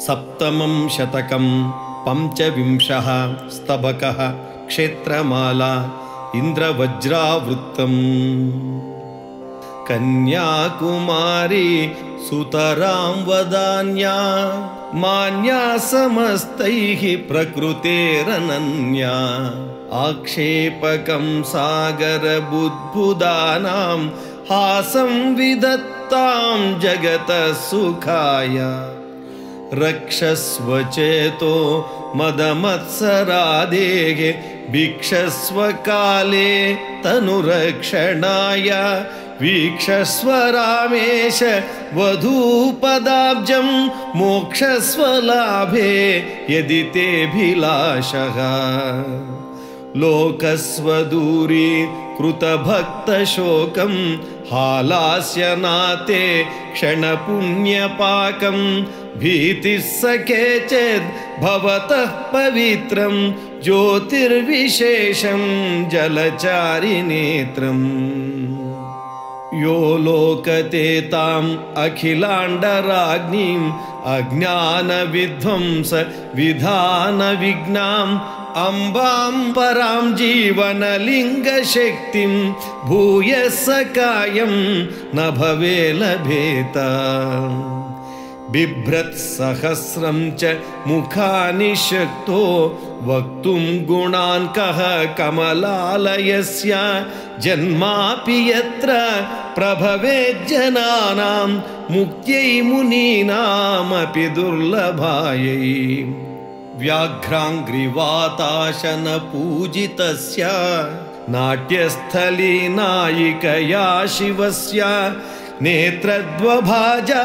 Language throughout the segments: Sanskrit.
सप्तमं शतकं पंचविंशः स्तबकः क्षेत्रमाला इन्द्रवज्रावृत्तम् कन्याकुमारी सुतरां वदान्या मान्या समस्तैः प्रकृतेरनन्या आक्षेपकं सागरबुद्बुदानां हासं विदत्तां जगतः सुखाय रक्षस्व चेतो मदमत्सरादेः भिक्षस्व काले तनुरक्षणाय वीक्षस्व रामेश वधूपदाब्जं मोक्षस्व लाभे यदि तेऽभिलाषः लोकस्व दूरी कृतभक्तशोकं हालास्यनाते क्षणपुण्यपाकं भीतिः स केचिद् भवतः पवित्रं ज्योतिर्विशेषं जलचारिनेत्रम् यो लोकते ताम् अखिलाण्डराज्ञीम् अज्ञानविध्वंस विधानविघ्नाम् अम्बां परां जीवनलिङ्गशक्तिं भूयः स कायं न भवे लभेत बिभ्रत्सहस्रं च मुखानि शक्तो वक्तुं गुणान् कः कमलालयस्य जन्मापि यत्र प्रभवेज्जनानां मुक्त्यै मुनीनामपि दुर्लभायै व्याघ्राङ्घ्रिवाताशनपूजितस्य नाट्यस्थली नायिकया शिवस्य नेत्रद्वभाजा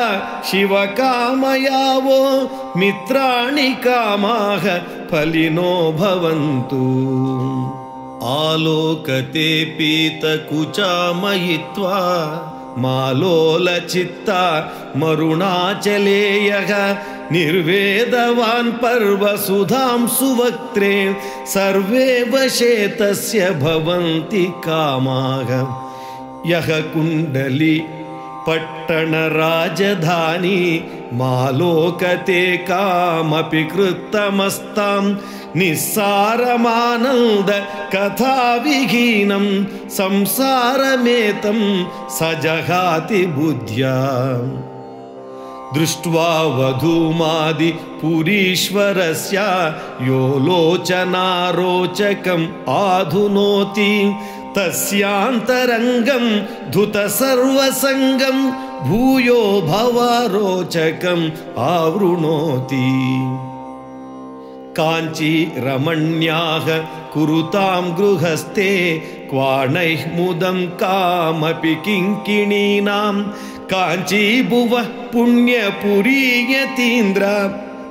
शिवकामयावो मित्राणि कामाः फलिनो भवन्तु आलोकते पीतकुचा मयित्वा मालोलचित्ता मरुणाचलेयः निर्वेदवान् पर्वसुधां सुवक्त्रे सर्वे वशे तस्य भवन्ति कामाः यः कुण्डली पट्टणराजधानी मालोकते कामपि कृत्तमस्तां निस्सारमानन्द कथाविहीनं संसारमेतं सजहाति बुद्ध्या दृष्ट्वा वधूमादिपुरीश्वरस्य यो लोचनारोचकम् आधुनोति तस्यान्तरङ्गं धुत सर्वसङ्गं भूयो भवारोचकम् आवृणोति काञ्ची रमण्याः कुरुतां गृहस्थे क्वाणैः मुदं कामपि किङ्किणीनां काञ्चीभुवः पुण्यपुरी यतीन्द्र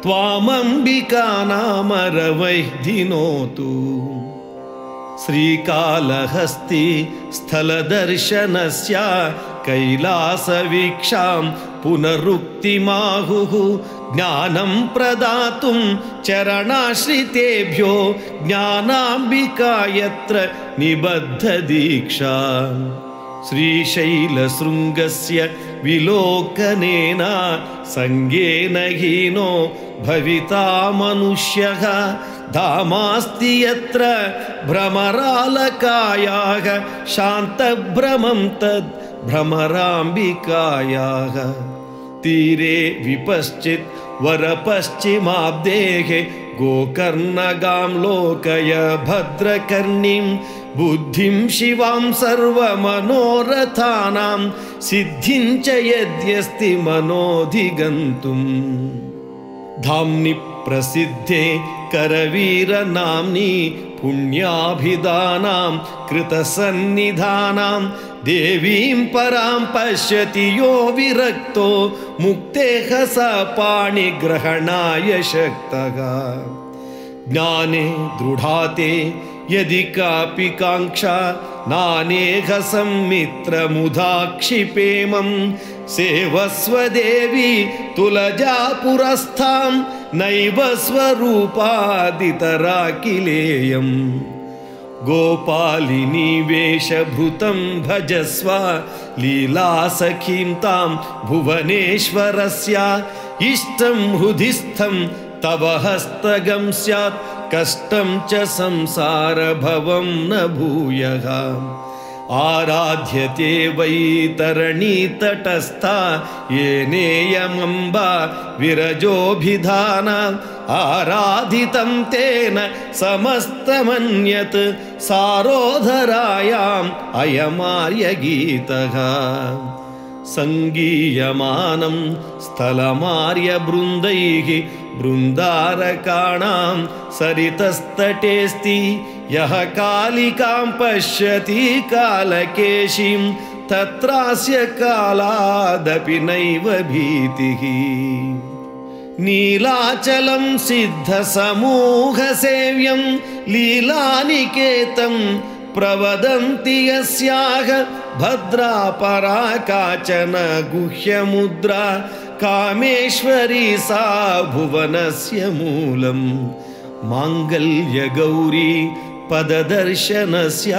त्वामम्बिका नाम रवैः धिनोतु श्रीकालहस्ती स्थलदर्शनस्य कैलासवीक्षां पुनरुक्तिमाहुः ज्ञानं प्रदातुं चरणाश्रितेभ्यो ज्ञानाम्बिका यत्र निबद्धदीक्षा श्रीशैलशृङ्गस्य विलोकनेन संगेन हीनो भविता मनुष्यः धामास्ति यत्र भ्रमरालकायाः शान्तभ्रमं तद् भ्रमराम्बिकायाः तीरे विपश्चित् वरपश्चिमाब्देः गोकर्णगां लोकय भद्रकर्णीं बुद्धिं शिवां सर्वमनोरथानां सिद्धिं च यद्यस्ति मनोधिगन्तुम् धाम्नि प्रसिद्धे करवीरनाम्नि पुण्याभिधानां कृतसन्निधानां देवीं परां पश्यति यो विरक्तो मुक्तेः स पाणिग्रहणाय शक्तः ज्ञाने दृढाते यदि कापि काङ्क्षा नानेह सम्मित्रमुदाक्षिपेमं सेवस्व देवी तुलजापुरस्थां नैव स्वरूपादितराकिलेयम् गोपालिनी वेशभृतं भजस्व लीलासखीं तां भुवनेश्वरस्य इष्टं हृदिस्थं तव हस्तगं स्यात् कष्टं च संसारभवं न भूयः आराध्यते वै तरणीतटस्था येनेयमम्बा विरजोभिधाना आराधितं तेन समस्तमन्यत् सारोधरायाम् अयमार्यगीतः सङ्गीयमानं स्थलमार्यबृन्दैः बृन्दारकाणां सरितस्तटेऽस्ति यः कालिकां पश्यति कालकेशीं तत्रास्य कालादपि नैव भीतिः नीलाचलं सिद्धसमूहसेव्यं लीलानिकेतं प्रवदन्ति यस्याः भद्रा परा काचन गुह्यमुद्रा कामेश्वरी सा भुवनस्य मूलम् माङ्गल्यगौरी पददर्शनस्य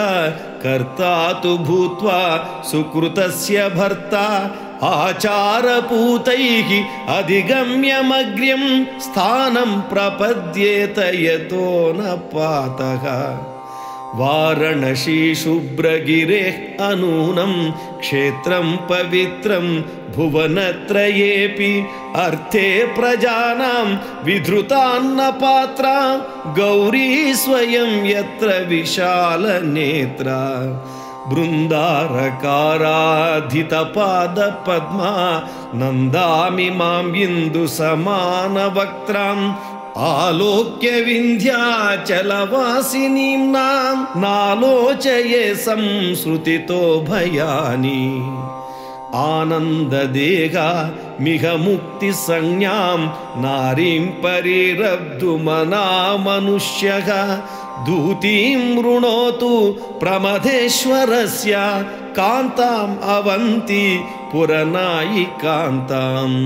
कर्ता तु भूत्वा सुकृतस्य भर्ता आचारपूतैः अधिगम्यमग्र्यं स्थानं प्रपद्येत यतो न पातः वारणसी शुभ्रगिरेः अनूनं क्षेत्रं पवित्रं भुवनत्रयेऽपि अर्थे प्रजानां विधृतान्नपात्रा गौरी स्वयं यत्र विशालनेत्रा बृन्दारकाराधितपादपद्मा नन्दामि मां इन्दुसमानवक्त्राम् आलोक्य विन्ध्याचलवासिनीं नालोचये संसृतितो भयानि आनन्ददेहा मिह मुक्तिसंज्ञां नारीं परिरब्धुमना मनुष्यः दूतीं वृणोतु प्रमथेश्वरस्य कान्ताम् अवन्ति पुरनायिकान्ताम्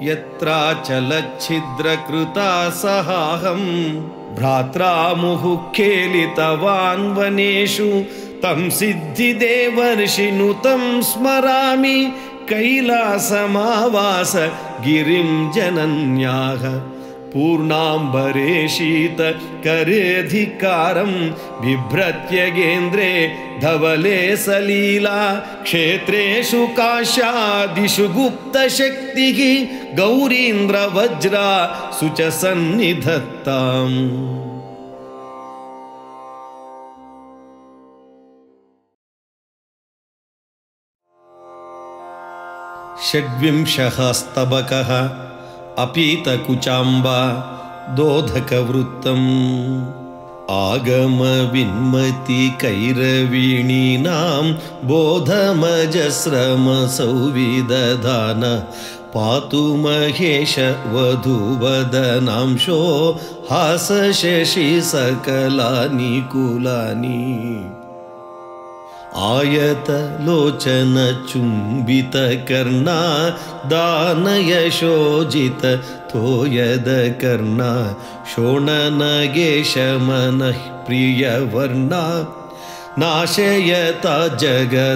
यत्राचलच्छिद्रकृता सहाहं भ्रात्रा मुहुखेलितवान् वनेषु तं सिद्धिदेवर्षिनुतं स्मरामि कैलासमावास गिरिं जनन्याः पूर्णाम्बरे शीतकरेऽधिकारं बिभ्रत्यगेन्द्रे धवले सलीला क्षेत्रेषु काश्यादिषु गुप्तशक्तिः गौरीन्द्रवज्रा सुच सन्निधत्ताम् षड्विंशः स्तबकः अपीतकुचाम्बा दोधकवृत्तम् आगमविन्मतिकैरवीणीनां बोधमजस्रमसौविदधान पातु महेश वधूवदनांशो हासशशि सकलानि कुलानि आयतलोचन चुम्बितकर्णा दानयशोजित तोयदकर्णा शोणनगेशमनः प्रियवर्णा नाशयता जगदार्तिमपर्णा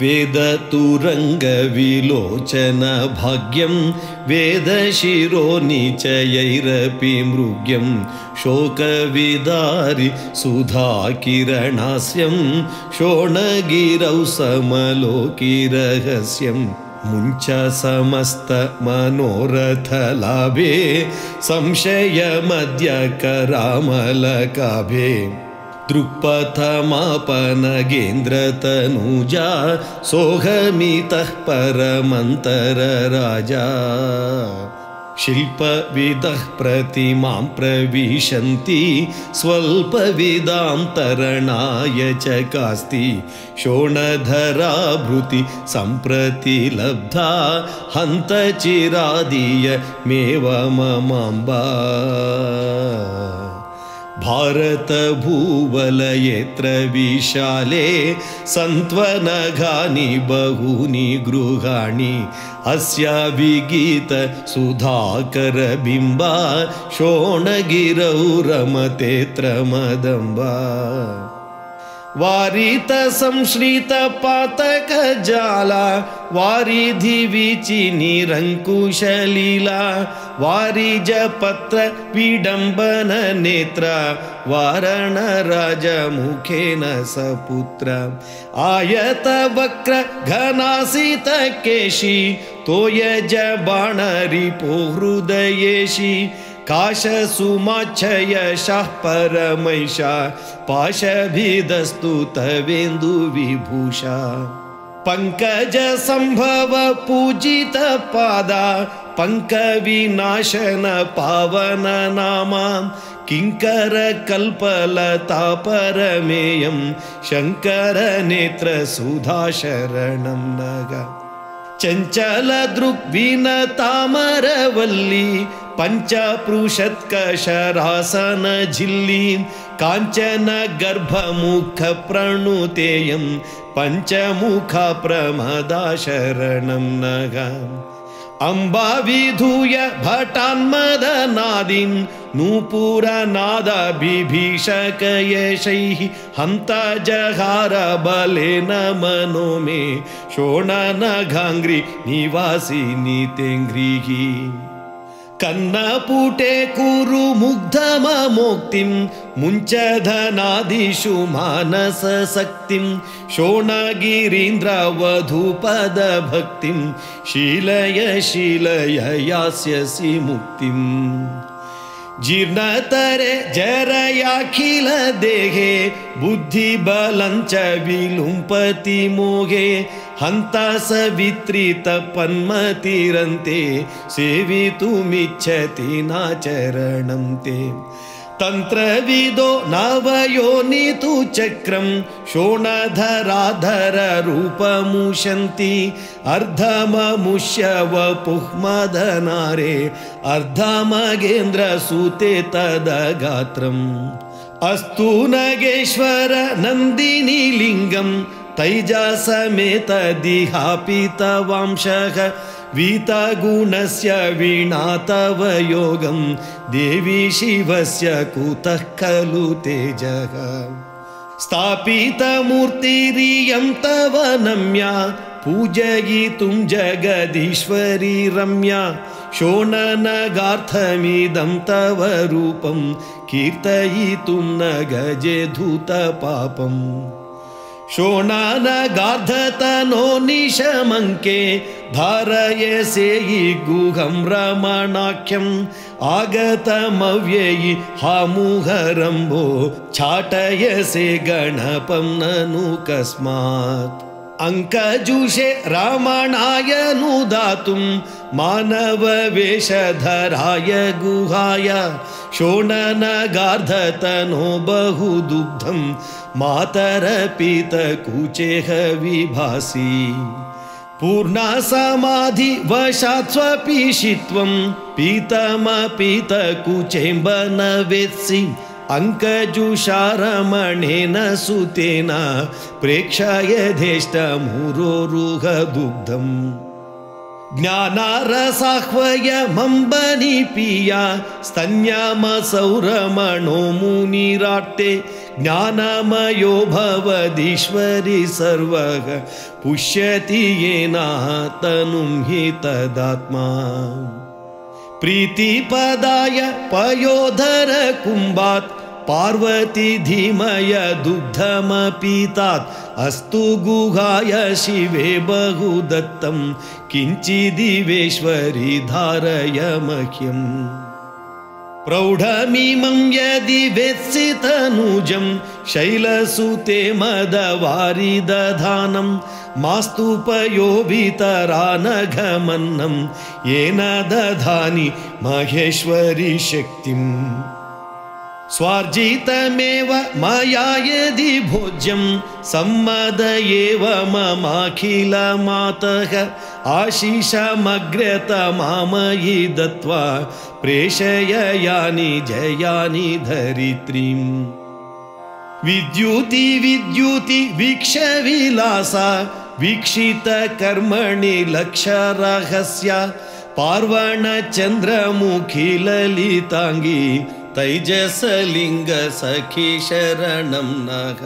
वेदतुरङ्गविलोचन भाग्यं वेदशिरोनिचयैरपि मृग्यं शोकविदारि सुधाकिरणास्यं शोणगिरौ समलोकिरहस्यं मुञ्च समस्तमनोरथलाभे संशयमद्य करामलकाभे दृक्पथमापनगेन्द्रतनूजा सोऽहमितः परमन्तरराजा शिल्पविदः प्रतिमां प्रविशन्ति स्वल्पविदां तरणाय च कास्ति शोणधराभृति सम्प्रति लब्धा हन्तचिरादीयमेव ममाम्बा भारतभूवलयेऽत्र विशाले सन्त्वनघानि बहूनि गृहाणि अस्या विगीत सुधाकरबिम्बा शोणगिरौ रमतेऽत्र मदम्बा वारित संश्रित पातक जाला वारिधि विचि निरंकुशलीला वारिज पत्र विडंबन नेत्र वारण राज मुखेन सपुत्र आयत वक्र घनासित केशी तोयज बाण रिपो हृदयेशी काश सुमाच्छय शाः परमैषा पाशभिदस्तु तवेन्दु विभूषा पंकज संभव पूजित पादा पंक विनाशन पावन नामा किंकर कल्पलता परमेयं शंकर नेत्र सुधा शरणं नगा चंचल दृग्विन तामरवल्ली पंचपृषत्कशरासन झिल्ली कांचन गर्भमुख प्रणुतेयं पंचमुखा प्रमदा शरणं नगा अंबा विधूय भटान्मदनादीन् नूपुरनाद बिभीषक यशैः हन्ता जहार बलेन मनो मे शोणनघाङ्घ्रि निवासिनी तेङ्घ्रिः कन्नपुटे कुरु मुग्धममोक्तिं मुञ्चधनादिषु मानसशक्तिं शोणगिरीन्द्रवधूपदभक्तिं शीलय शीलय यास्यसि मुक्तिम् जीर्णतरे जरयाखिल देहे बुद्धिबलं च विलुम्पति मोहे हन्ता सवित्रित पन्मतिरन्ते सेवितुमिच्छति नाचरणं ते तन्त्रविदो नवयोनितु चक्रं शोणधराधर रूपमुशन्ति अर्धममुष्य वपुः मदनारे अर्धमगेन्द्र सुते तदगात्रम् अस्तु नगेश्वर नन्दिनी लिङ्गं तैजसमेत दिहापितवांशः वीतगुणस्य वीणा तव योगं देवी शिवस्य कुतः खलु तेजः स्थापितमूर्तिरियं तव नम्या पूजयितुं जगदीश्वरी रम्या शोणनगार्थमिदं तव रूपं कीर्तयितुं न गजे धूतपापम् शोणनगार्धतनो निशमङ्के धारयसेयि गुहं रमणाख्यम् आगतमव्ययि हामुहरम्भो छाटयसे गणपं ननु कस्मात् अंकजुषे रमणाय नुदातुं मानववेषधराय गुहाय शोणनगार्धतनो बहुदुग्धं मातरपीतकुचेह विभासि पूर्णा समाधि वशात् स्वपिशित्वं पीतमपीतकुचेम्बन वेत्सि अंकजुषारमणेन सुतेन प्रेक्षाय धेष्टमुरोरुहदुग्धम् ज्ञानारसाह्वयमम्बनि पीया स्तन्यामसौरमणो मुनिराट्टे ज्ञानमयो भवदीश्वरी सर्वः पुष्यति येन तनुं हि तदात्मा प्रीतिपदाय पयोधर कुम्भात् पार्वती धीमय दुग्धमपीतात् अस्तु गुहाय शिवे बहुदत्तं किञ्चिदिवेश्वरी धारय मह्यम् प्रौढमिमं यदि वेत्सि तनूजं शैलसुते मदवारि दधानं मास्तु पयोभितरानघमन्नं येन दधानि महेश्वरी शक्तिम् स्वार्जितमेव मया यदि भोज्यं सम्मदयेव ममाखिलमातः आशिषमग्र्यतमामयि दत्त्वा प्रेषय जयानि धरित्रीम् विद्युति विद्युति वीक्षविलासा वीक्षित कर्मणि लक्षरहस्य पार्वणचन्द्रमुखी ललितांगी तैजसलिंग सखी शरणं नः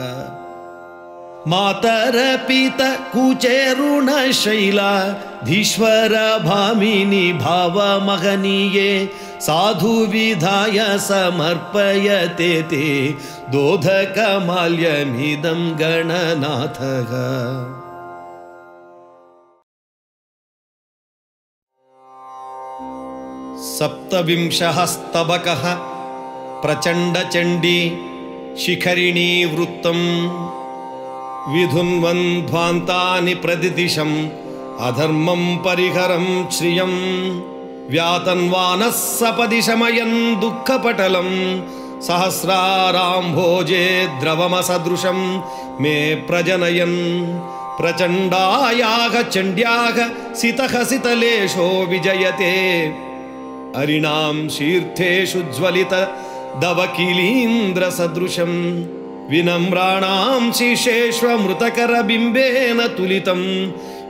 मातरपित कुचेरुणशैला धीश्वर भामिनी भावमहनीये साधु विधाय समर्पयते ते दोधकमाल्यमिदं गणनाथः सप्तविंशः स्तबकः प्रचण्डचण्डी शिखरिणी वृत्तम् विधुन्वन् ध्वान्तानि प्रतिदिशम् अधर्मं परिहरं श्रियं व्यातन्वानः सपदि शमयन् दुःखपटलं सहस्राराम्भोजे द्रवमसदृशं मे प्रजनयन् प्रचण्डायाः चण्ड्याः सितः सितलेशो विजयते अरिणां शीर्थेषु ज्वलित दवकिलीन्द्रसदृशं विनम्राणां शिशेष्वमृतकरबिम्बेन तुलितं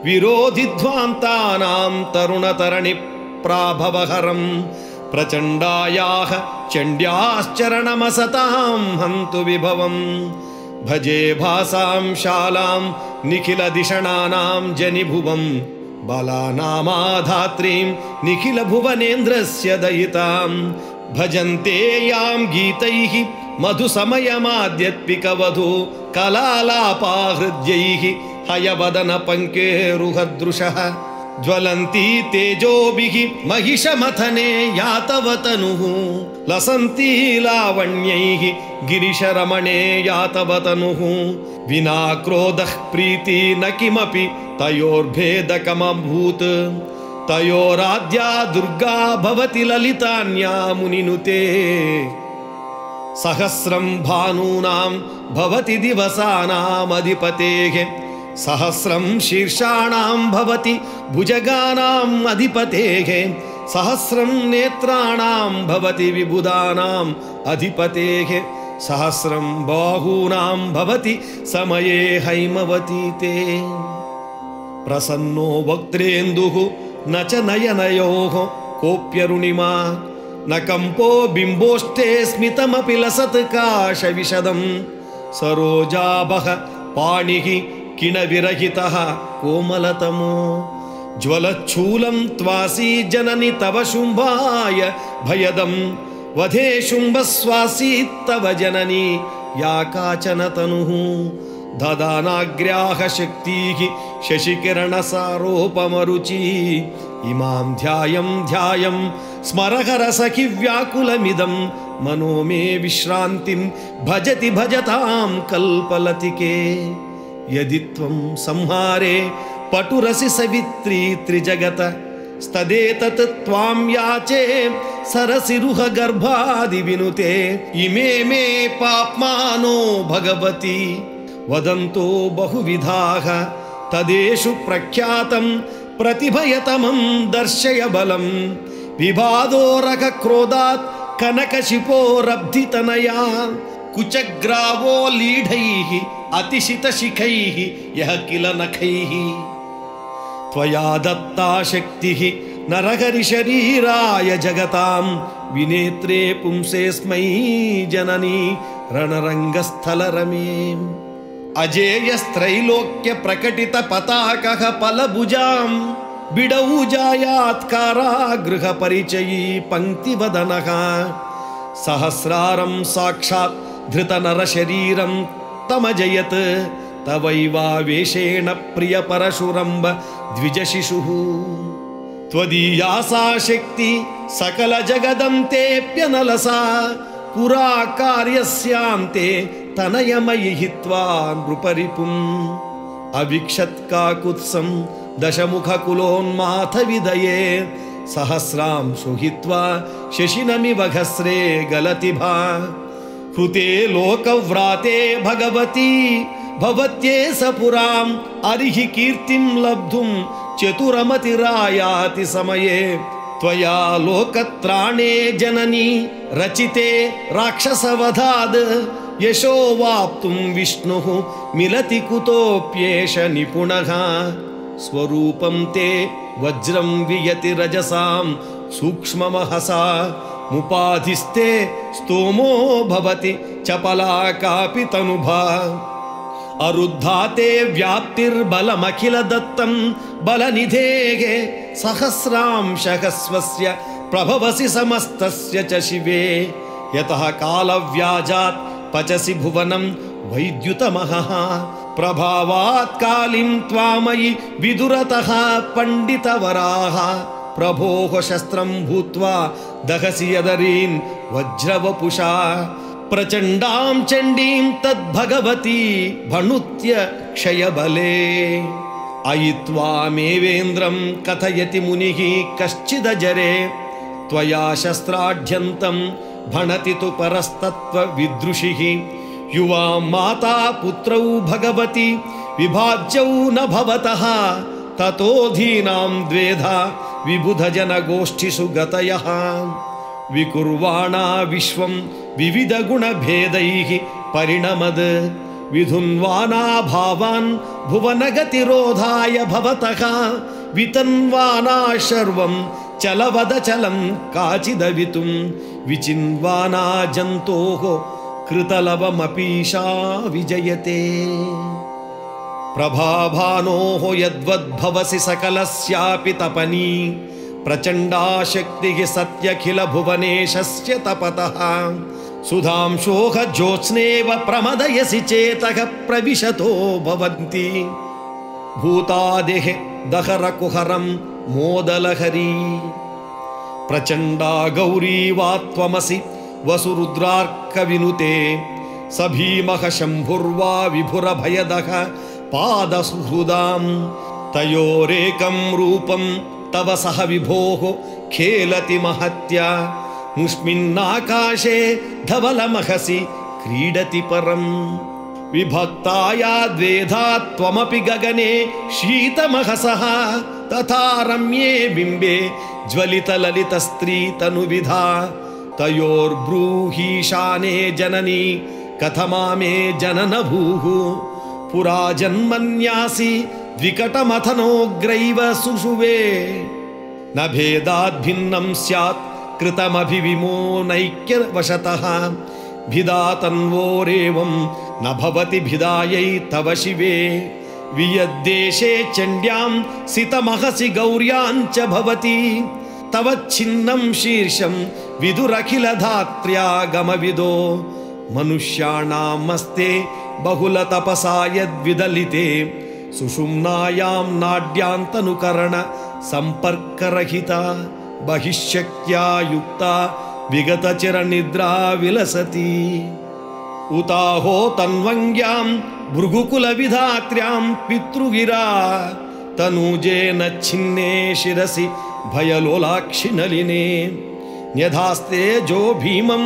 विरोधिध्वान्तानां तरुणतरणिप्राभवहरं प्रचण्डायाः चण्ड्याश्चरणमसतां हन्तु विभवं भजे भासां शालां निखिलधिषणानां जनिभुवं बालानामाधात्रीं निखिलभुवनेन्द्रस्य दयितां भजन्ते यां गीतैः मधुसमयमाद्यत्पिकवधू कलालापाहृद्यैः हयवदनपङ्केरुहदृशः ज्वलन्ती तेजोभिः महिषमथने यातवतनुः लसन्ती लावण्यैः गिरिशरमणे यातवतनुः विना क्रोधः प्रीति न किमपि तयोर्भेदकमभूत् तयोराद्या दुर्गा भवति ललितान्या मुनिनुते सहस्रं भानूनां भवति दिवसानामधिपतेः सहस्रं शीर्षाणां भवति भुजगानाम् अधिपतेः सहस्रं नेत्राणां भवति विबुधानाम् अधिपतेः सहस्रं बाहूनां भवति समये हैमवतीते प्रसन्नो वक्त्रेन्दुः न च नयनयोः कोऽप्यरुणिमा न कंपो बिम्बोष्ठे स्मितमपि लसत्काशविशदं सरोजाभः पाणिः किणविरहितः कोमलतमो ज्वलच्छूलं त्वासी जननि तव शुम्भाय भयदं वधे शुम्भस्वासीत्तव जननी या काचन तनुः ददानाग्र्याः शक्तिः शशिकिरणसारोपमरुचि इमां ध्यायं ध्यायं स्मरहरसखि व्याकुलमिदं मनो मे विश्रान्तिं भजति भजतां कल्पलतिके यदि त्वं संहारे पटुरसि सवित्री त्रिजगत स्तदेतत् त्वां याचे सरसिरुह गर्भादिविनुते इमे मे पाप्मानो भगवती वदन्तो बहुविधाः तदेषु प्रख्यातं प्रतिभयतमं दर्शय बलं विबाधोरक क्रोधात् कनकशिपोरब्धितनया कुचग्रावो लीढैः अतिशितशिखैः यः किल नखैः त्वया दत्ता शक्तिः नरहरिशरीराय जगतां विनेत्रे पुंसेऽस्मै जननी रणरङ्गस्थलरमे अजेयस्त्रैलोक्य प्रकटित पताकः पलभुजां बिडौजायात्कारागृह परिचयी पंक्तिवदनः सहस्रारं साक्षात् धृतनरशरीरं तमजयत् तवैवावेशेन प्रियपरशुरम्ब द्विजशिशुः त्वदीया सा शक्ति सकल जगदन्तेऽप्यनलसा पुरा कार्यस्यान्ते तनयमयि हित्वा नृपरिपुम् अवीक्षत्काकुत्सं दशमुखकुलोन्माथविदये सहस्रां सुहित्वा शशिनमिव घस्रे गलतिभा हृते लोकव्राते भगवती भवत्ये सपुराम् अरिहि कीर्तिं लब्धुं चतुरमतिरायाति समये त्वया लोकत्राणे जननी रचिते राक्षसवधाद् यशो वाप्तुं विष्णुः मिलति कुतोऽप्येष निपुणः स्वरूपं ते वज्रं वियति रजसां सूक्ष्ममहसा मुपाधिस्ते स्तोमो भवति चपला कापि तनुभा अरुद्धाते व्याप्तिर्बलमखिल दत्तं बलनिधेः सहस्रांशः स्वस्य प्रभवसि समस्तस्य च शिवे यतः कालव्याजात् पचसि भुवनं वैद्युतमहः प्रभावात् कालिं त्वामयि विदुरतः पंडितवराः प्रभोः शस्त्रं भूत्वा दहसि यदरीन् वज्रवपुषा प्रचण्डां चण्डीं तद्भगवती भणुत्य क्षयबले अयि त्वामेवेन्द्रं कथयति मुनिः कश्चिदजरे त्वया शस्त्राढ्यन्तं भणति तु परस्तत्त्वविदृशिः युवा माता पुत्रौ भगवती विभाज्यौ न भवतः ततोऽधीनां द्वेधा विबुधजनगोष्ठिषु गतयः विकुर्वाणा विश्वं विविधगुणभेदैः परिणमद् विधुन्वाना भावान् भुवनगतिरोधाय भवतः वितन्वाना शर्वं चलवदचलं काचिदवितुं विचिन्वाना जन्तोः कृतलवमपीशा विजयते प्रभाभानोः यद्वद्भवसि सकलस्यापि तपनी प्रचण्डा शक्तिः सत्यखिलभुवनेशस्य तपतः सुधांशोः ज्योत्स्नेव प्रमदयसि चेतः प्रविशतो भवन्ति भूतादिः दहरकुहरं मोदलहरी प्रचण्डा गौरी वा त्वमसि वसुरुद्रार्कविनुते स भीमः शम्भुर्वा विभुरभयदः पादसुहृदां तयोरेकं रूपं तव सह विभोः खेलति महत्या मुष्मिन्नाकाशे धवलमहसि क्रीडति परम् विभक्ताया द्वेधा त्वमपि गगने शीतमहसः तथा रम्ये बिम्बे ज्वलितललितस्त्रीतनुविधा तयोर्ब्रूहीशाने जननी कथमामे जननभूः पुरा जन्मन्यासि द्विकटमथनोग्रैव सुषुवे न भेदाद्भिन्नं स्यात् कृतमभिविमो नैक्यवशतः भिदातन्वोरेवं न भवति भिदायै तव शिवे वियद्देशे चण्ड्यां सितमहसि गौर्यां च भवति तव छिन्नं शीर्षं विदुरखिलधात्र्यागमविदो मनुष्याणामस्ते बहुलतपसा यद्विदलिते सुषुम्नायां नाड्यान्तनुकरण सम्पर्करहिता बहिश्शक्त्या युक्ता विगतचिरनिद्रा विलसति उताहो तन्वङ्ग्यां भृगुकुलविधात्र्यां पितृगिरा तनूजेन छिन्ने शिरसि भयलोलाक्षि नलिने न्यधास्ते जो भीमं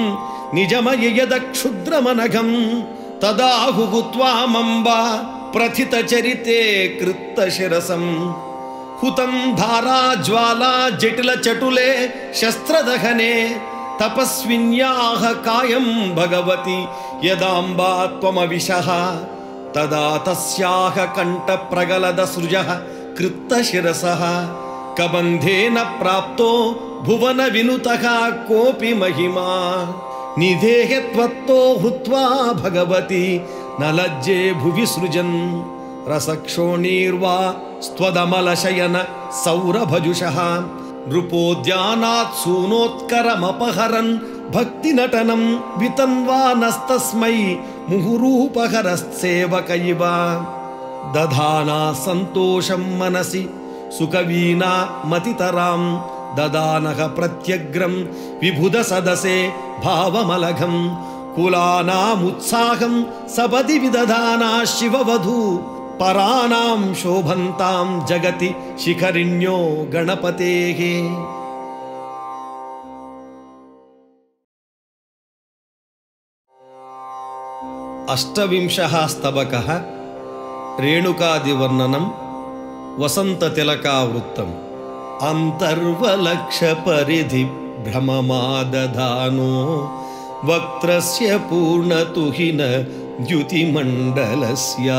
निजमययदक्षुद्रमनघं तदाहुः त्वामम्बा प्रथितचरिते कृत्तशिरसं हुतं धारा ज्वाला जटिलचटुले शस्त्रदहने तपस्विन्याः कायं भगवति यदाम्बा त्वमविशः तदा तस्याः कण्ठप्रगलदसृजः कृत्तशिरसः कबन्धेन प्राप्तो भुवनविनुतः कोऽपि महिमा निधेः त्वत्तो हुत्वा भगवति न लज्जे भुवि सृजन् रसक्षोणीर्वा स्त्वदमलशयन सौरभजुषः नृपोद्यानात् सूनोत्करमपहरन् भक्तिनटनं वितन्वानस्तस्मै मुहुरूपहरस्सेवक इव दधाना सन्तोषं मनसि सुकवीना मतितरां ददानः प्रत्यग्रं विबुधसदसे भावमलघं कुलानामुत्साहं सपदि विदधाना शिववधू परानां शोभन्तां जगति शिखरिण्यो गणपतेः अष्टविंशः स्तबकः रेणुकादिवर्णनं वसन्ततिलकावृत्तम् अन्तर्वलक्षपरिधि भ्रममादधानो वक्त्रस्य पूर्णतुहिन द्युतिमण्डलस्य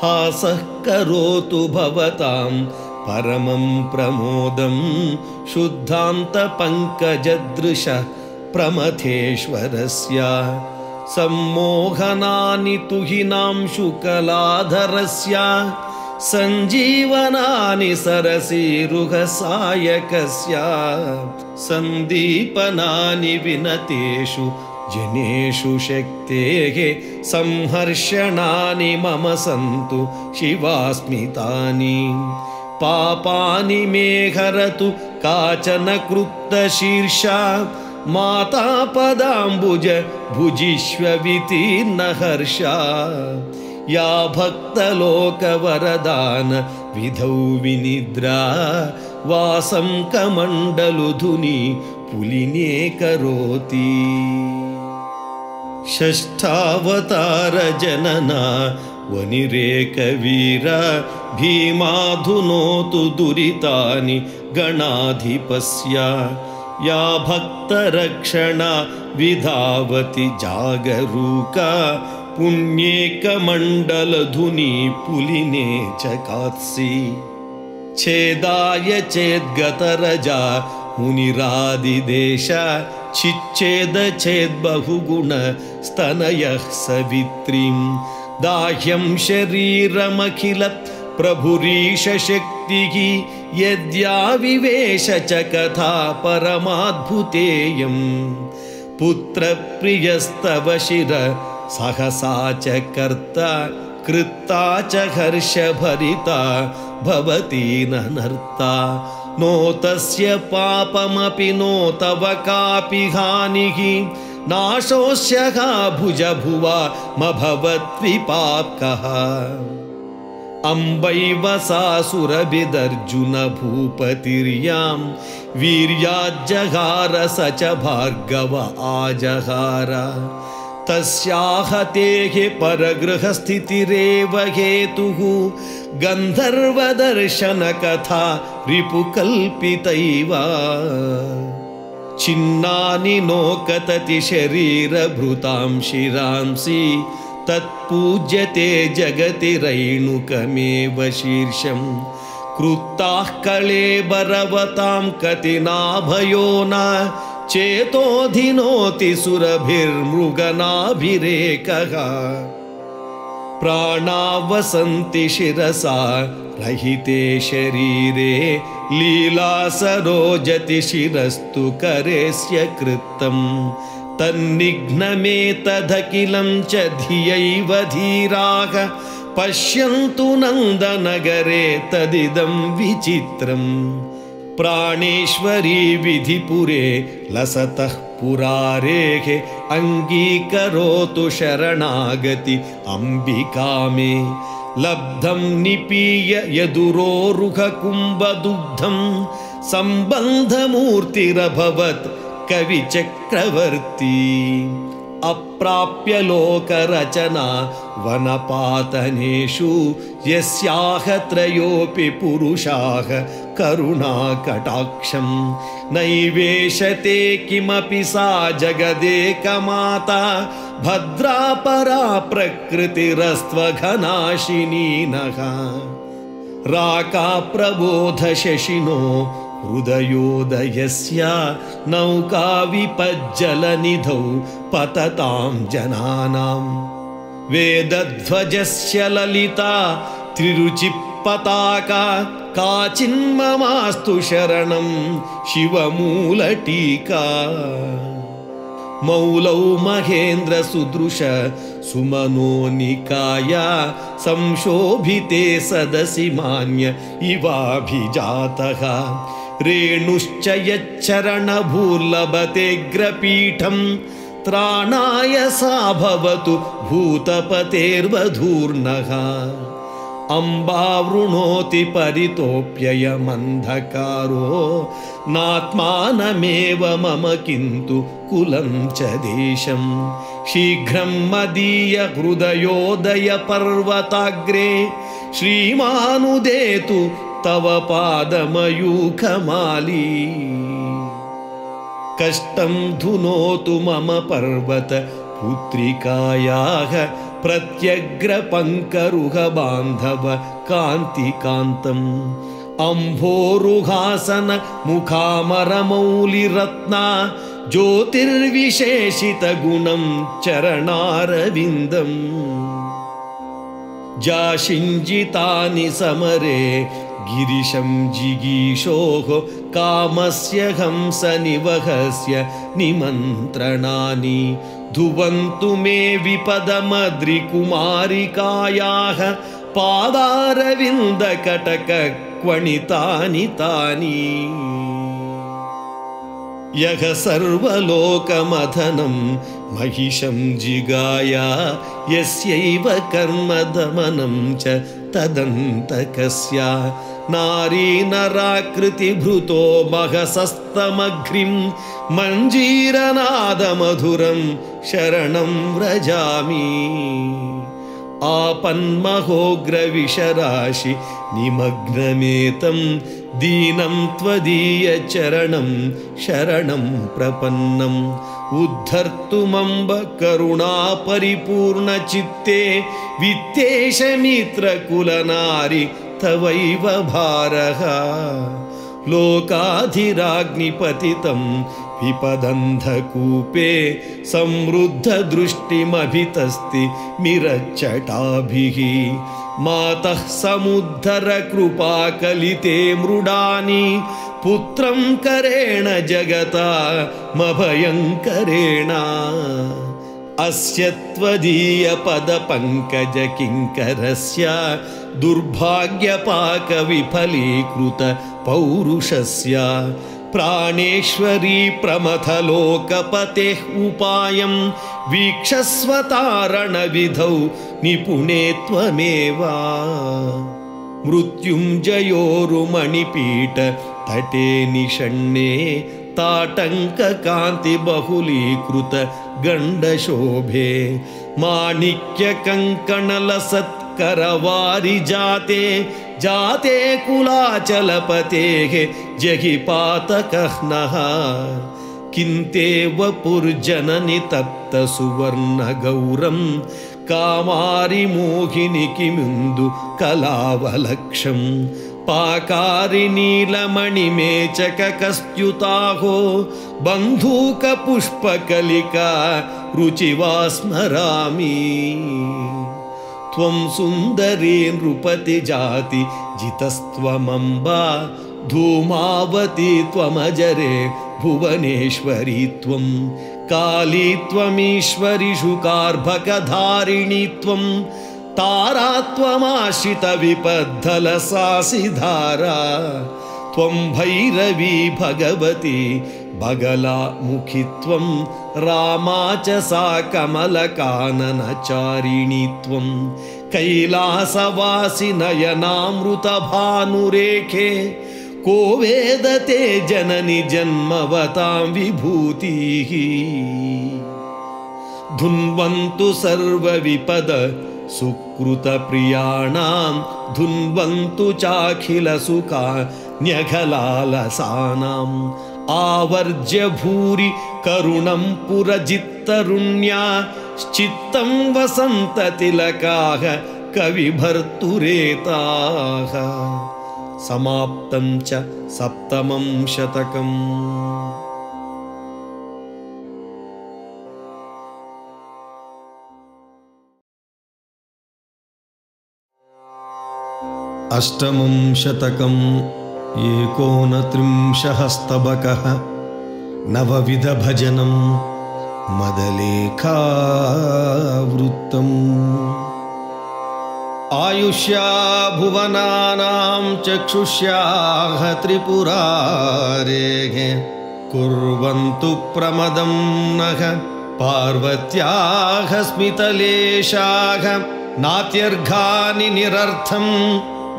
हासः करोतु भवतां परमं प्रमोदं शुद्धान्तपङ्कजदृशः प्रमथेश्वरस्य सम्मोहनानि तुहिनां शुकलाधरस्य सञ्जीवनानि सरसीरुहसायकस्य सन्दीपनानि विनतेषु जनेषु शक्तेः संहर्षणानि मम सन्तु शिवास्मितानि पापानि मे हरतु काचन कृत्तशीर्षा माता पदाम्बुज भुजिष्व वितीर्ण हर्षा या भक्तलोकवरदान विधौ विनिद्रा वासं कमण्डलुधुनि पुलिने करोति षष्ठावतार जनना वनिरेकवीर भीमाधुनोतु दुरितानि गणाधिपस्य या भक्तरक्षणा विधावति जागरूका पुण्येकमण्डलधुनि पुलिने चकात्सि छेदाय चेद्गतरजा मुनिरादिदेश छिच्छेद चेद्बहुगुण स्तनयः सवित्रीं दाह्यं शरीरमखिल प्रभुरीशशक्तिः यद्याविवेश च कथा परमाद्भुतेयं पुत्रप्रियस्तव शिर सहसा च कर्ता कृत्ता च हर्षभरिता भवती ननर्ता नो तस्य पापमपि नो तव कापि हानिः नाशोऽस्य भुजभुवा मभवद्विपाकः अम्बैव सासुरभिदर्जुन भूपतिर्यां वीर्याज्जहार स च भार्गव आजहार तस्याह तेः परगृहस्थितिरेव हेतुः गन्धर्वदर्शनकथा रिपुकल्पितैव छिन्नानि नो कतति शरीरभृतां शिरांसि तत्पूज्यते जगति रैणुकमेव शीर्षं कृत्ताः कळेबरवतां कतिनाभयो न चेतोऽधिनोति सुरभिर्मृगनाभिरेकः प्राणावसन्ति शिरसा रहिते शरीरे लीलासरोजति शिरस्तु करेस्य कृतं तन्निघ्नमेतदखिलं च धियैव धीराः पश्यन्तु नन्दनगरे तदिदं विचित्रम् प्राणेश्वरी विधिपुरे लसतः पुरारेः अङ्गीकरोतु शरणागति अम्बिका मे लब्धं निपीय यदुरोरुहकुम्भदुग्धं सम्बन्धमूर्तिरभवत् कविचक्रवर्ती अप्राप्य लोकरचना वनपातनेषु यस्याः त्रयोऽपि पुरुषाः करुणाकटाक्षं नैवेशते किमपि सा जगदेकमाता भद्रा परा प्रकृतिरस्त्वघनाशिनी नः राका प्रबोधशशिनो हृदयोदयस्य नौका विपज्जलनिधौ पततां जनानां वेदध्वजस्य ललिता त्रिरुचिपताका काचिन्ममास्तु शरणं शिवमूलटीका मौलौ महेन्द्र सुदृश सुमनोनिकाया संशोभिते सदसि मान्य इवाभिजातः रेणुश्च यच्चरणभूर्लभतेऽग्रपीठं त्राणाय सा भवतु भूतपतेर्वधूर्नः अम्बा वृणोति परितोप्ययमन्धकारो नात्मानमेव मम किन्तु कुलं च देशं शीघ्रं मदीय हृदयोदय पर्वताग्रे श्रीमानुदेतु तव पादमयूखमाली कष्टं धुनोतु मम पर्वत पुत्रिकायाः प्रत्यग्रपङ्करुहबान्धव कान्तिकान्तम् अम्भोरुहासन मुखामरमौलिरत्ना ज्योतिर्विशेषितगुणं चरणारविन्दम् जाशिञ्जितानि समरे गिरिशं जिगीषोः कामस्य हंसनिवहस्य निमन्त्रणानि धुवन्तु मे विपदमद्रिकुमारिकायाः पादारविन्दकटकक्वणितानि तानि यः सर्वलोकमथनं महिषं जिगाय यस्यैव कर्मदमनं च तदन्तकस्य नारीनराकृतिभृतो महसस्तमघ्रिं मञ्जीरनादमधुरं शरणं व्रजामि आपन्महोग्रविशराशि निमग्नमेतं दीनं त्वदीयचरणं शरणं प्रपन्नम् उद्धर्तुमम्ब करुणापरिपूर्णचित्ते वित्तेशमित्रकुलनारि तवैव भारः लोकाधिराग्निपतितं विपदन्धकूपे समृद्धदृष्टिमभितस्ति मिरच्चटाभिः मातः समुद्धरकृपाकलिते मृडानि पुत्रं करेण जगतामभयङ्करेण अस्य त्वदीयपदपङ्कजकिङ्करस्य दुर्भाग्यपाकविफलीकृत पौरुषस्य प्राणेश्वरी प्रमथलोकपतेः उपायं वीक्षस्वतारणविधौ निपुणे त्वमेव मृत्युञ्जयोरुमणिपीठ तटे निषण्णे ताटङ्ककान्तिबहुलीकृत गण्डशोभे माणिक्यकङ्कणलसत्करवारि जाते कुलाचलपतेः जहिपातकः नः किन्ते वपुर्जननि तप्तसुवर्णगौरं कामारिमोहिनि किमिन्दु कलावलक्षं पाकारिनीलमणिमेचककस्त्युताहो बन्धूकपुष्पकलिका रुचिवा स्मरामि त्वं सुन्दरी नृपतिजाति जितस्त्वमम्बा धूमावती त्वमजरे भुवनेश्वरी त्वं काली त्वमीश्वरिषु कार्भकधारिणी त्वं तारा त्वमाश्रितविपद्धलसासिधारा त्वं भैरवी भगवती बगलामुखि त्वं रामा च सा कमलकाननचारिणी त्वं कैलासवासि नयनामृतभानुरेखे को वेदते जननि जन्मवतां विभूतिः धुन्वन्तु सर्वविपद सुकृतप्रियाणां धुन्वन्तु चाखिलसुखान्यघलालसानाम् आवर्ज्य भूरि करुणं पुरजित्तरुण्या श्चित्तं वसन्ततिलकाः कविभर्तुरेताः समाप्तं च सप्तमं शतकम्। अष्टमं शतकम् एकोनत्रिंशः स्तबकः नवविधभजनं मदलेखावृत्तम् आयुष्या भुवनानां चक्षुष्याः त्रिपुरारेः कुर्वन्तु प्रमदं नः पार्वत्याः स्मितलेशाः नात्यर्घानि निरर्थं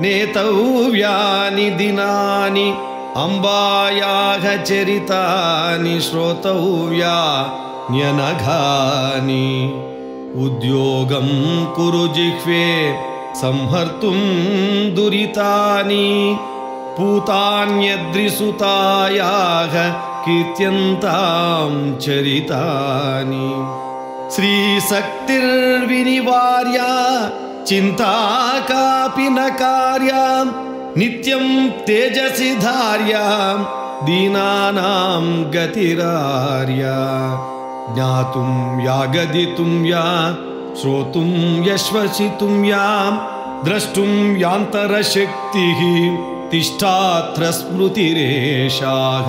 नेतव्यानि दिनानि अम्बायाः चरितानि श्रोतव्यान्यनघानि उद्योगं कुरु जिह्वे संहर्तुं दुरितानि पूतान्यद्रिसुतायाः कीर्त्यन्तां चरितानि श्रीशक्तिर्विनिवार्या चिन्ता कापि न कार्या नित्यं तेजसि धार्या दीनानां गतिरार्या ज्ञातुं या गदितुं या श्रोतुं यश्वसितुं या द्रष्टुं यान्तरशक्तिः तिष्ठात्र स्मृतिरेषाः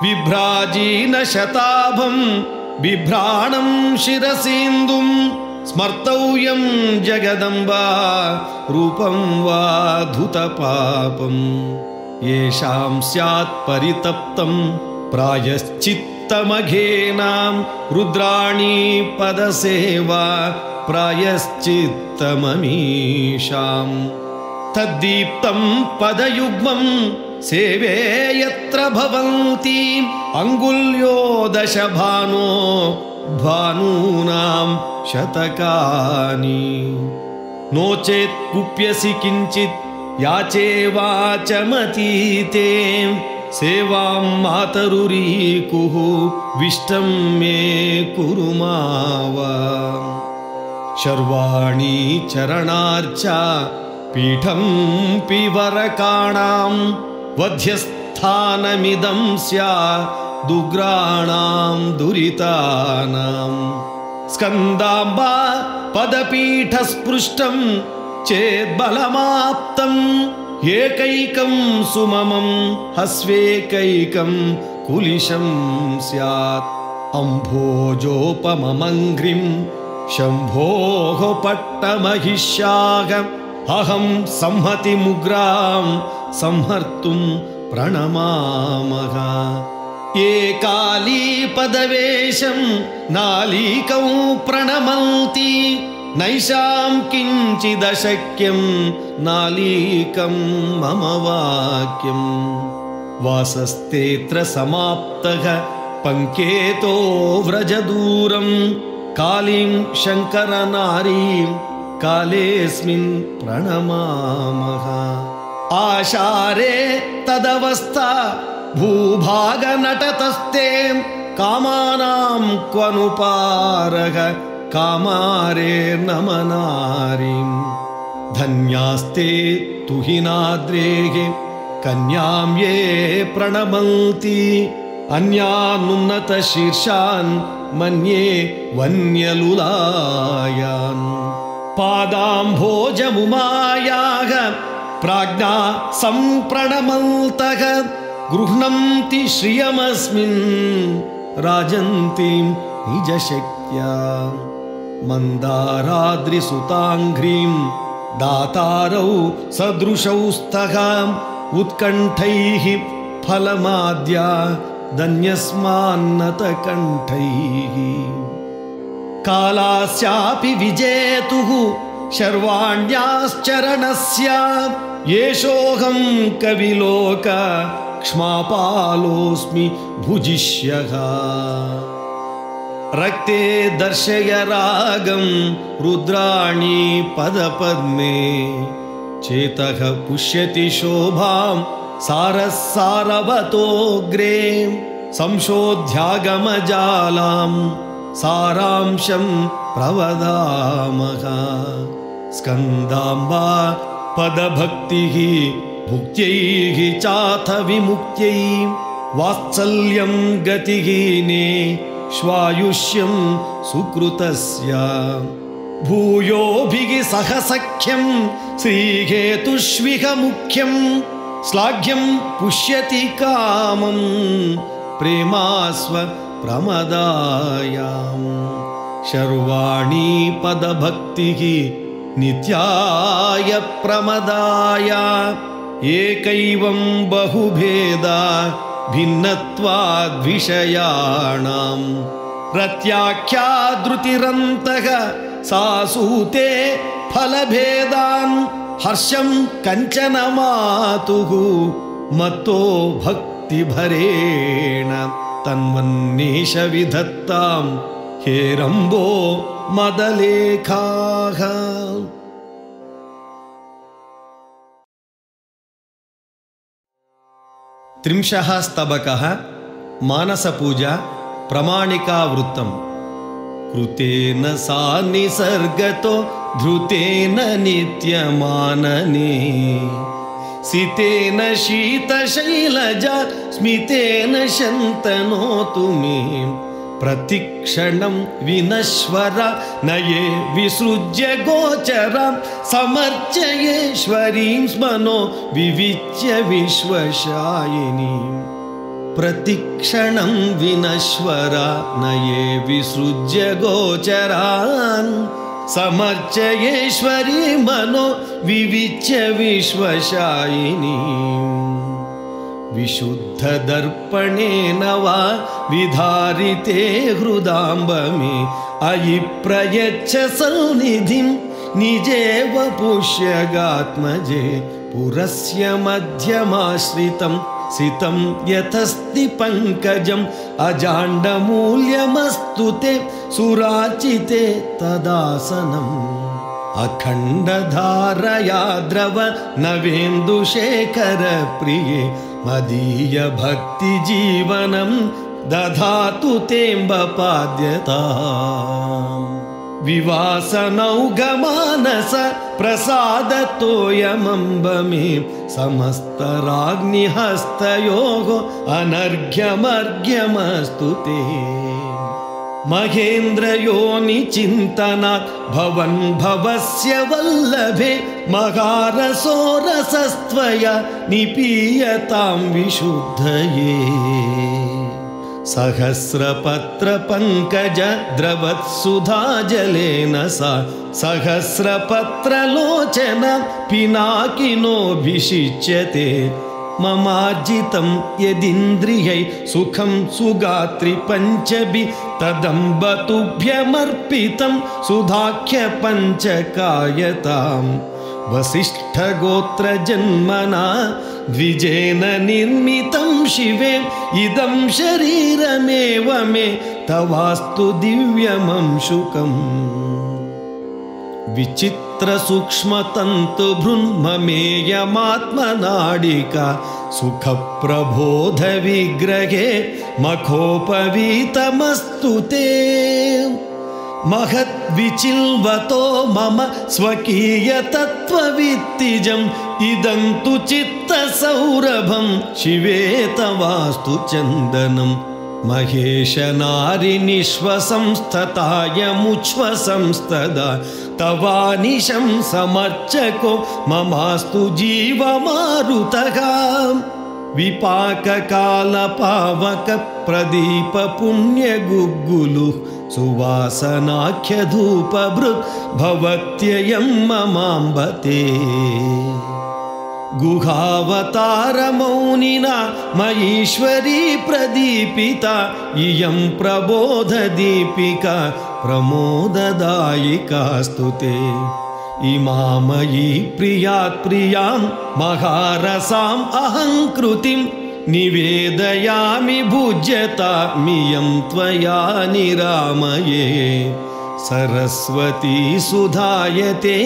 बिभ्राजीनशताभं बिभ्राणं शिरसीन्दुं स्मर्तव्यं जगदम्बा रूपं वा धुतपापम् येषां स्यात् परितप्तं प्रायश्चित्तमघेनां रुद्राणी पदसेवा प्रायश्चित्तममीषाम् तद्दीप्तं पदयुग्मं सेवे यत्र भवन्ति अङ्गुल्यो दशभानो भानूनां शतकानि नो चेत् कुप्यसि किञ्चित् याचे वाचमतीते सेवां मातरुरीकुः विष्टं मे कुरु मावा शर्वाणी चरणार्चा पीठं पिवरकाणां वध्यस्थानमिदं स्यात् दुग्राणां दुरितानां स्कन्दाम्बा पदपीठस्पृष्टं चेद्बलमाप्तम् एकैकं सुममं हस्वेकैकं कुलिशं स्यात् अम्भोजोपममङ्घ्रिं शम्भोः पट्टमहिष्याः अहं संहतिमुग्रां संहर्तुं प्रणमामः ये कालीपदवेशं नालीकौ प्रणमन्ति नैषां किञ्चिदशक्यं नालीकं मम वाक्यं वासस्तेऽत्र समाप्तः पङ्केतो व्रजदूरं कालीं शङ्करनारीं कालेऽस्मिन् प्रणमामः आशारे तदवस्था भूभागनटतस्ते कामानां क्वनुपारः कामारे नमनारीं धन्यास्ते तुहिनाद्रेः कन्यां ये प्रणमन्ति अन्यानुन्नतशीर्षान् मन्ये वन्यलुलायान् पादाम्भोजमुमायाः प्राज्ञा सम्प्रणमन्तः गृह्णन्ति श्रियमस्मिन् राजन्तीं निजशक्त्या मन्दाराद्रिसुताङ्घ्रीं दातारौ सदृशौ स्तः उत्कण्ठैः फलमाद्या धन्यस्मान्नतकण्ठैः कालास्यापि विजेतुः शर्वाण्याश्चरणस्य येषोऽहं कविलोक क्ष्मापालोऽस्मि भुजिष्यः रक्ते दर्शय रागं रुद्राणी पदपद्मे चेतः पुष्यति शोभां सारसारवतोऽग्रे संशोध्यागमजालां सारांशं प्रवदामः स्कन्दाम्बा पदभक्तिः भुक्त्यैः चाथ विमुक्त्यै वात्सल्यं गतिहीने श्वायुष्यं सुकृतस्य भूयोभिः सह सख्यं श्रीहेतुष्विह मुख्यं श्लाघ्यं पुष्यति कामं प्रेमास्व प्रमदायां शर्वाणी पदभक्तिः नित्याय प्रमदाय एकैवं बहुभेदा भिन्नत्वाद्विषयाणां प्रत्याख्याद्रुतिरन्तः सासूते फलभेदान् हर्षं कञ्चन मातुः मत्तो भक्तिभरेण तन्वन्नेश विधत्तां हेरम्बो मदलेखाः। त्रिंशः स्तबकः मानसपूजा प्रमाणिकावृत्तम् कृतेन सा निसर्गतो धृतेन नित्यमानने सितेन शीतशैलजा स्मितेन शन्तनोतु मे प्रतिक्षणं विनश्वरा नये विसृज्य गोचरां समर्चयेश्वरीं स्मनो विविच्य विश्वशायिनीम् प्रतिक्षणं विनश्वरा नये विसृज्य गोचरान् समर्चयेश्वरी मनो विविच्य विश्वशायिनीम् विशुद्धदर्पणेन वा विधारिते हृदाम्ब मे अयि प्रयच्छ सन्निधिं निजेव पुष्यगात्मजे पुरस्य मध्यमाश्रितं सितं यतस्ति पङ्कजम् अजाण्डमूल्यमस्तु ते सुराचिते तदासनम् अखण्डधारया द्रव नवेन्दुशेखर प्रिये मदीय भक्तिजीवनं दधातु तेऽम्बपाद्यताम् विवासनौघमानस प्रसादतोऽयमम्ब मे समस्तराग्निहस्तयोः अनर्घ्यमर्घ्यमस्तु ते महेन्द्रयोनिचिन्तनात् भवन् भवस्य वल्लभे महारसोरसस्त्वया निपीयतां विशुद्धये सहस्रपत्रपङ्कज द्रवत्सुधाजलेन सा सहस्रपत्रलोचन पिनाकिनोऽभिषिच्यते ममार्जितं यदिन्द्रियै सुखं सुगात्रि पञ्चभि तदम्ब तुभ्यमर्पितं सुधाख्य पञ्चकायताम् वसिष्ठगोत्रजन्मना द्विजेन निर्मितं शिवे इदं शरीरमेव मे तवास्तु दिव्यमंशुकम् विचित्रसूक्ष्मतन्तु भृन्ममेयमात्मनाडिका सुखप्रबोधविग्रहे मखोपवीतमस्तु ते महद्विचिल्वतो मम स्वकीयतत्त्ववित्तिजम् इदं तु चित्तसौरभं शिवे तवास्तु चन्दनं महेश नारिनिश्वसंस्ततायमुच्छ्वसंस्तदा तवानिशं समर्चको ममास्तु जीवमारुतः विपाककालपावकप्रदीपपुण्यगुग्गुलुः सुवासनाख्यधूपभृत् भवत्ययं ममाम्बते गुहावतारमौनिना मयीश्वरी प्रदीपिता इयं प्रबोधदीपिका प्रमोददायिकास्तु ते इमामयी प्रियात् प्रियां महारसाम् अहङ्कृतिं निवेदयामि भुज्यतामियं त्वया निरामये सरस्वती सुधायते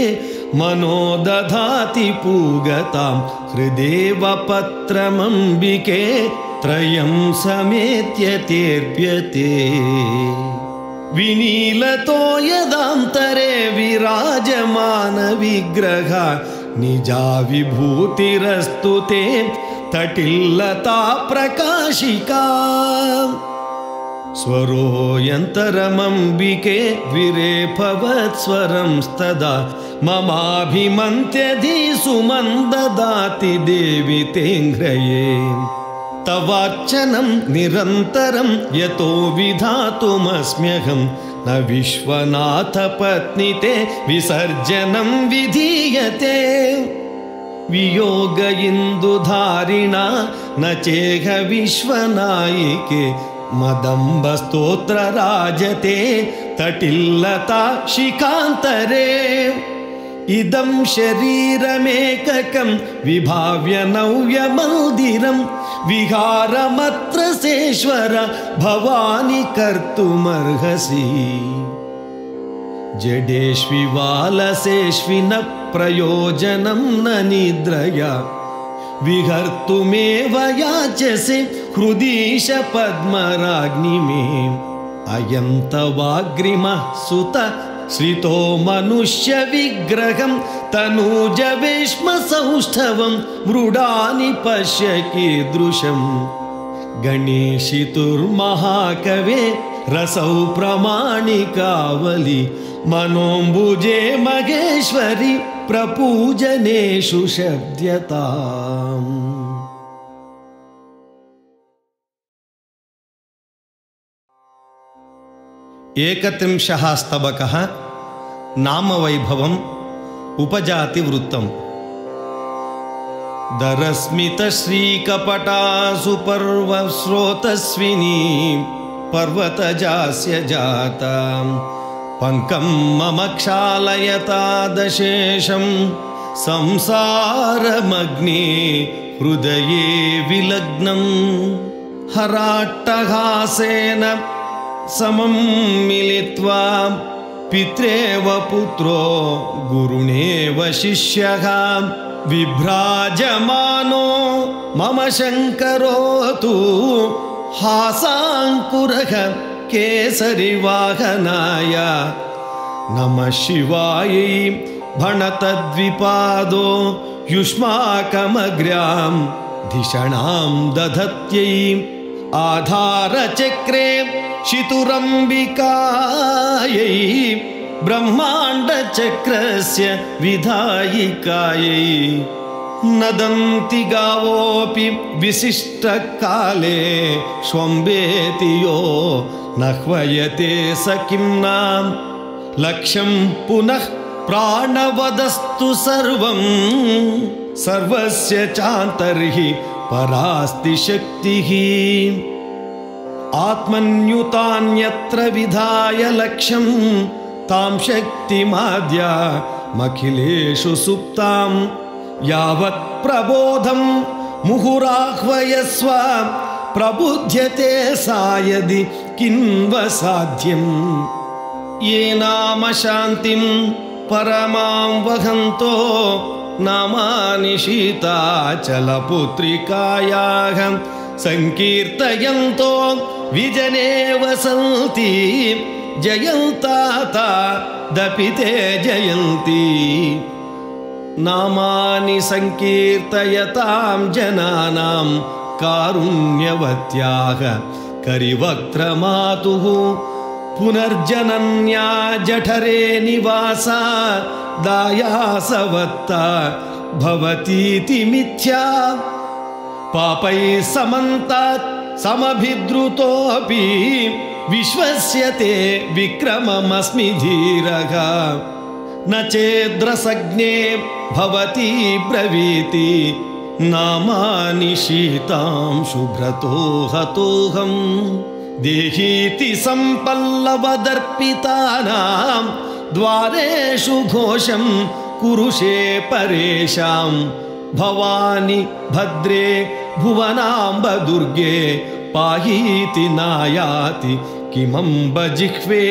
मनो दधाति पूगतां हृदेव पत्रमम्बिके त्रयं समेत्य तेऽर्प्यते विनीलतो यदान्तरे विराजमान विग्रह निजा विभूतिरस्तु ते तटिल्लता प्रकाशिका स्वरोऽयन्तरमम्बिके द्विरेफवत्स्वरं स्तदा ममाभिमन्त्यधि सुमन्ददाति देवि तेङ्घ्रये तवार्चनं निरन्तरं यतो विधातुमस्म्यहं न विश्वनाथ पत्नि ते विसर्जनं विधीयते वियोग इन्दुधारिणा न चेह विश्वनायिके मदम्बस्तोत्र राजते तटिल्लता शिखान्तरे इदं शरीरमेककं विभाव्य नव्यमन्दिरं विहारमत्र सेश्वर भवानि कर्तुमर्हसि जडेष्विवालसेष्वि न प्रयोजनं न निद्रया विहर्तुमेव याचसे हृदीश पद्मराग्नि मे अयं तवाग्रिमः सुत श्रितो मनुष्य विग्रहं तनूज वेश्म सौष्ठवं मृडानि पश्य कीदृशं गणेशितुर्महाकवे रसौ प्रमाणिकावली मनोम्बुजे महेश्वरी प्रपूजनेषु शब्द्यताम्। एकत्रिंशः स्तबकः नामवैभवम् उपजातिवृत्तम्। दरस्मितश्रीकपटासु पर्वस्रोतस्विनी पर्वतजास्य जातां पङ्कं मम क्षालयतादशेषं संसारमग्ने हृदये विलग्नं हराट्टहासेन समं मिलित्वा पित्रेव पुत्रो गुरुणेव शिष्यः विभ्राजमानो मम शङ्करोऽतु हासाङ्कुरः केसरिवाहनाय नमः शिवायै भणतद्विपादो युष्माकमग्र्यां धिषणां दधत्यै आधारचक्रे शितुरम्बिकायै ब्रह्माण्डचक्रस्य विधायिकायै नदन्ति गावोऽपि विशिष्टकाले स्वम्बेति यो नह्वयते स किं नाम लक्ष्यं पुनः प्राणवदस्तु सर्वं सर्वस्य चान्तर्हि परास्ति शक्तिः आत्मन्युतान्यत्र विधाय लक्ष्यं तां शक्तिमाद्यामखिलेषु सुप्तां यावत् प्रबोधं मुहुराह्वयस्व प्रबुध्यते सा यदि किन्व साध्यं ये नाम शान्तिं परमां वहन्तो नामानि शीताचलपुत्रिकायाः संकीर्तयन्तो विजने वसन्ति जयन्ताता दपिते जयन्ति नामानि संकीर्तयतां जनानां कारुण्यवत्याः करिवक्त्रमातुः पुनर्जनन्या जठरे निवासा दायासवत्ता भवतीति मिथ्या पापैः समन्तात् समभिद्रुतोऽपि विश्वस्यते विक्रममस्मि धीरः न चेद्रसज्ञे भवति ब्रवीति नामानि शीतां शुभ्रतो हतोऽहं देहीति सम्पल्लवदर्पितानां द्वारेषु घोषं कुरुषे परेषां भवानि भद्रे भुवनाम्ब दुर्गे पाहीति नायाति किमम्ब जिह्वे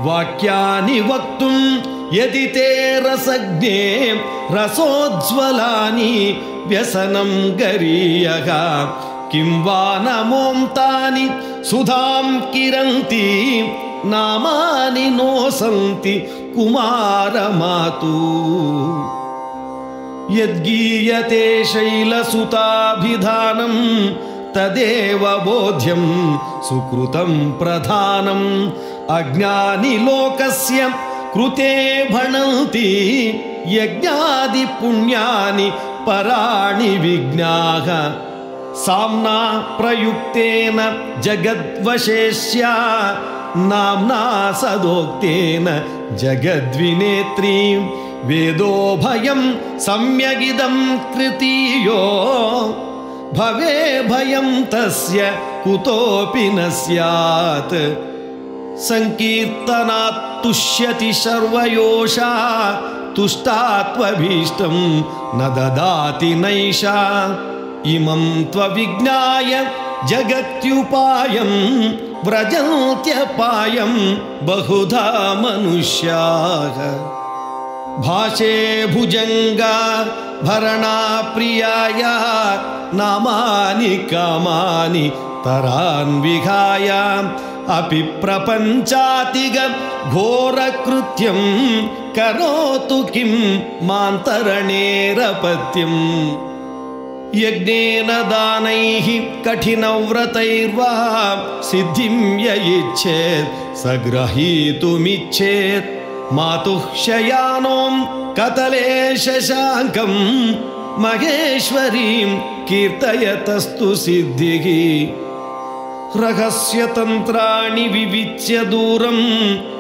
वाक्यानि वक्तुं यदि ते रसज्ञे रसोज्ज्वलानि व्यसनं गरीयः किं वा नमोन्तानि सुधां किरन्ति नामानि नोसन्ति कुमारमातु यद्गीयते शैलसुताभिधानं तदेव बोध्यं सुकृतं प्रधानम् अज्ञानि लोकस्य कृते भणन्ति यज्ञादि पुण्यानि पराणि विज्ञाः साम्ना प्रयुक्तेन जगद्वशेष्या नाम्ना सदोक्तेन जगद्विनेत्रीं वेदोभयं सम्यगिदं कृतीयो भवे भयं तस्य कुतोऽपि न स्यात् संकीर्तनात् तुष्यति सर्वयोषा तुष्टात्वभीष्टं न ददाति नैषा इमं त्वविज्ञाय जगत्युपायं व्रजन्त्यपायं बहुधा मनुष्याः भाषे भुजंगा भरणा प्रियाय नामानि कामानि तरान् विहाय अपि प्रपञ्चातिग घोरकृत्यं करोतु किं मान्तरणेरपत्यम् यज्ञेन दानैः कठिनव्रतैर्वा सिद्धिं य इच्छेत् स ग्रहीतुमिच्छेत् मातुः शयानों कतले शशाङ्कं महेश्वरीं कीर्तयतस्तु सिद्धिः रहस्यतन्त्राणि विविच्य दूरं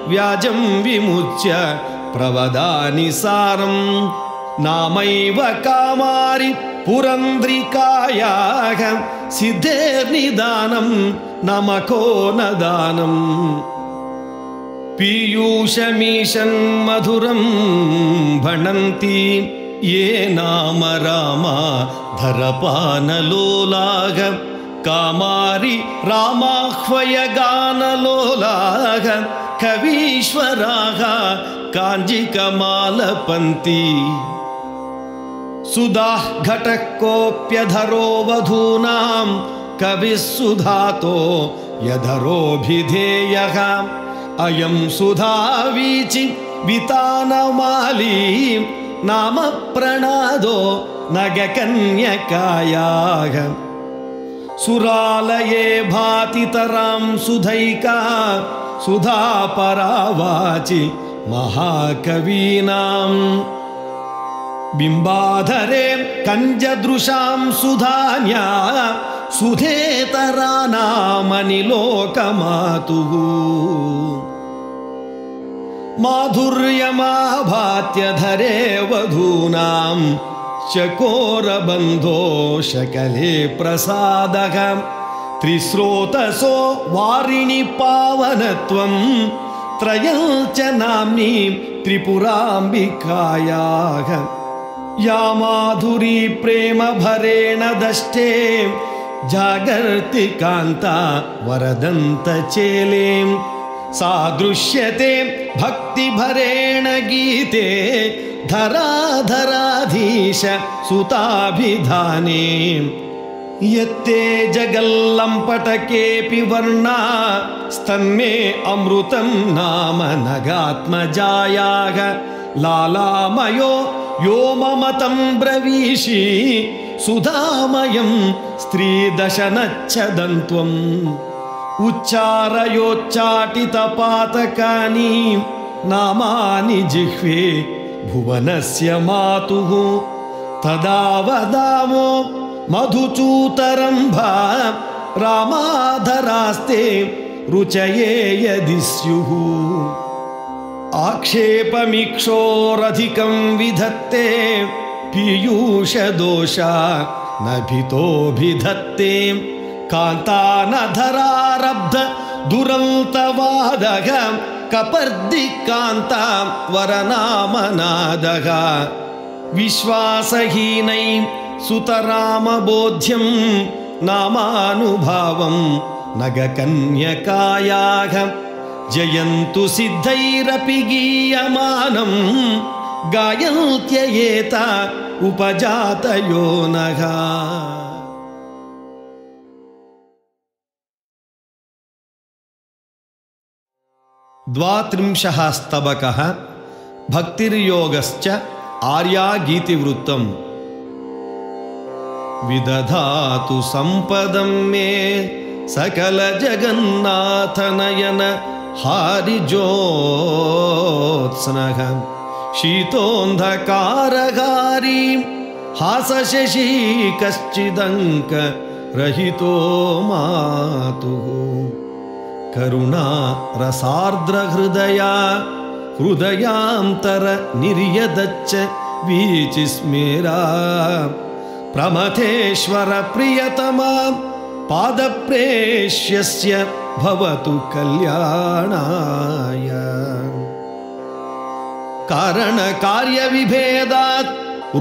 व्याजं विमुच्य प्रवदानि सारं नामैव कामारि पुरन्द्रिकायाः सिद्धेर्निदानं नमको न दानम् पीयूषमीशन् मधुरं भणन्ति ये नाम रामा धरपानलोलाः कामारि रामाह्वयगानलोलाः कवीश्वराः काञ्जिकमालपन्ति सुधाः घटः कोऽप्यधरो वधूनां कविः सुधातो यधरोऽभिधेयः अयं सुधावीचि वितानमाली नाम प्रणादो नगकन्यकायाः सुरालये भातितरां सुधैका सुधा परावाचि महाकवीनाम् बिम्बाधरे कञ्जदृशां सुधान्या सुधेतरानामनिलोकमातुः माधुर्यमाभात्यधरे वधूनां चकोरबन्धो शकले प्रसादः त्रिस्रोतसो वारिणि पावनत्वं त्रयं च नाम्नी त्रिपुराम्बिकायाः या माधुरी प्रेम भरेण दष्टे जागर्ति कान्ता वरदन्तचेलें सा दृश्यते भक्तिभरेण गीते धराधराधीश सुताभिधाने यत्ते जगल्लम्पटकेऽपि वर्णा स्तन्मे अमृतं नाम नगात्मजायाः लालामयो यो ममतं ब्रवीषि सुधामयं स्त्रीदशनच्छदन्त्वम् उच्चारयोच्चाटितपातकानि नामानि जिह्वे भुवनस्य मातुः तदा वदामो मधुचूतरम्भा रामाधरास्ते रुचये यदि स्युः आक्षेपमीक्षोरधिकं विधत्ते पीयूषदोषा नभितोऽभिधत्ते कान्तानधरारब्ध दुरन्तवादः कपर्दिकान्ता वरनामनादः विश्वासहीनै सुतरामबोध्यं नामानुभावं नगकन्यकायाः जयन्तु सिद्धैरपि गीयमानं गायन्त्ययेता उपजातयो नः द्वात्रिंशः स्तबकः भक्तिर्योगश्च आर्यागीतिवृत्तं विदधातु सम्पदं मे सकल जगन्नाथनयन हारिजोत्स्नः शीतोऽन्धकारगारी हासशशी कश्चिदङ्क रहितो मातुः करुणा रसार्द्रहृदया हृदयांतर निर्यदच्च वीचिस्मेरा प्रमथेश्वर प्रियतमा पादप्रेष्यस्य भवतु कल्याणाय कारणकार्यविभेदात्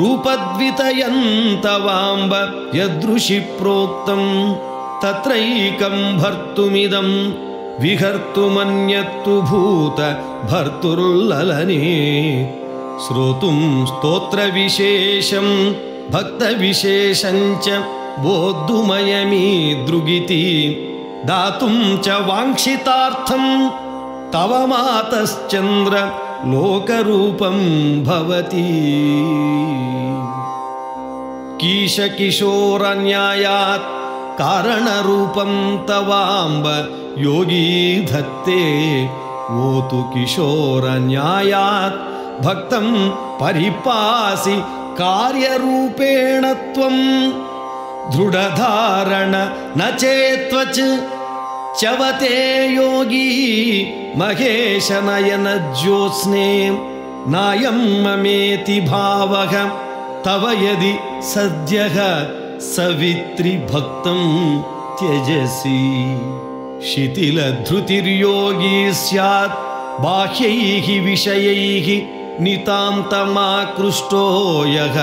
रूपद्वितयन्तवाम्ब यदृशि प्रोक्तं तत्रैकं भर्तुमिदं विहर्तुमन्यत्तु भूत भर्तुर्ललने श्रोतुं स्तोत्रविशेषं भक्तविशेषञ्च बोद्धुमयमीदृगिति दातुं च वाञ्छितार्थं तव मातश्चन्द्र लोकरूपं भवति कीशकिशोरन्यायात् कारणरूपं तवाम्ब योगी धत्ते वोतु किशोरन्यायात् भक्तं परिपासि कार्यरूपेण त्वं दृढधारण न चेत्त्वच चवते योगी महेश नयन ज्योत्स्ने नायं ममेति भावः तव यदि सद्यः सवित्रि भक्तं त्यजसि शिथिलधृतिर्योगी स्यात् बाह्यैः विषयैः नितान्तमाकृष्टो यः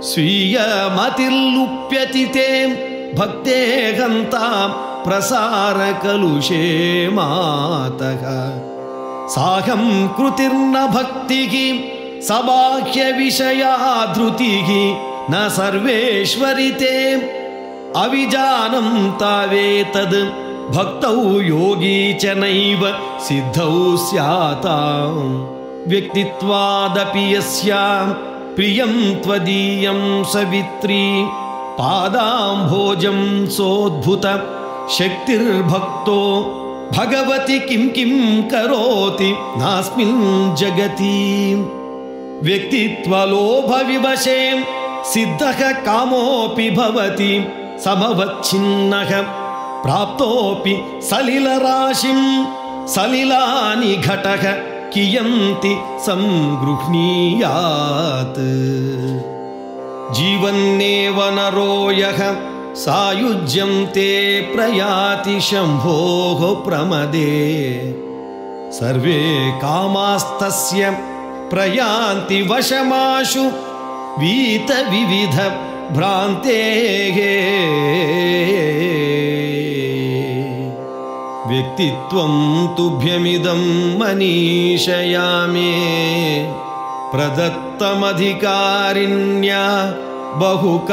स्वीयमतिर्लुप्यति ते भक्तेहन्तां प्रसारकलुषे मातः साहं कृतिर्न भक्तिः सबाह्यविषया धृतिः न सर्वेश्वरि ते अविजानं तावेतद् भक्तौ योगी च नैव सिद्धौ स्यातां व्यक्तित्वादपि यस्यां प्रियं त्वदीयं सवित्री पादाम्भोजं सोद्भुत शक्तिर्भक्तो भगवति किं किं करोति नास्मिन् जगति व्यक्तित्वलोभविवशे सिद्धः कामोऽपि भवति समवच्छिन्नः प्राप्तोऽपि सलिलराशिं सलिलानि घटः कियन्ति संगृह्णीयात् जीवन्नेव नरो यः सायुज्यं ते प्रयाति शम्भोः प्रमदे सर्वे कामास्तस्य प्रयान्ति वशमाशु वीतविविध भ्रान्तेः व्यक्तित्वं तुभ्यमिदं मनीषया मे प्रदत्तमधिकारिण्या बहुकालभोगबलतो